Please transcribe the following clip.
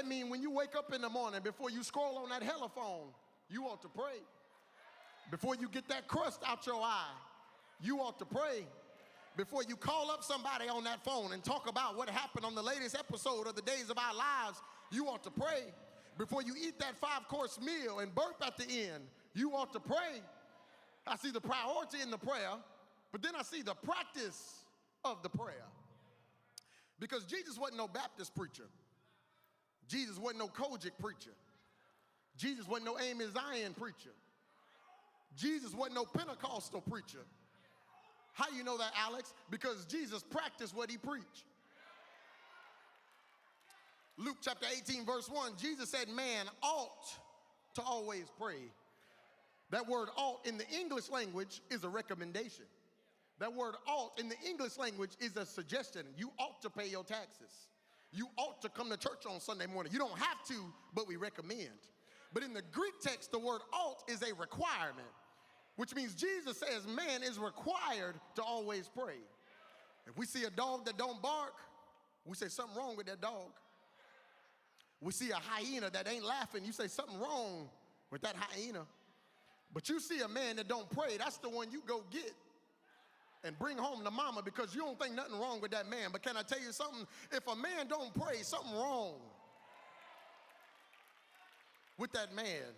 That means when you wake up in the morning, before you scroll on that telephone, you ought to pray. Before you get that crust out your eye, you ought to pray. Before you call up somebody on that phone and talk about what happened on the latest episode of the Days of Our Lives, you ought to pray. Before you eat that 5-course meal and burp at the end, you ought to pray. I see the priority in the prayer, but then I see the practice of the prayer. Because Jesus wasn't no Baptist preacher. Jesus wasn't no Kojic preacher. Jesus wasn't no Amy Zion preacher. Jesus wasn't no Pentecostal preacher. How you know that, Alex? Because Jesus practiced what he preached. Luke chapter 18, verse 1, Jesus said, man ought to always pray. That word ought in the English language is a recommendation. That word ought in the English language is a suggestion. You ought to pay your taxes. You ought to come to church on Sunday morning. You don't have to, but we recommend. But in the Greek text, the word ought is a requirement, which means Jesus says man is required to always pray. If we see a dog that don't bark, we say something wrong with that dog. We see a hyena that ain't laughing, you say something wrong with that hyena. But you see a man that don't pray, that's the one you go get and bring home to mama, because you don't think nothing wrong with that man. But can I tell you something? If a man don't pray, something wrong with that man.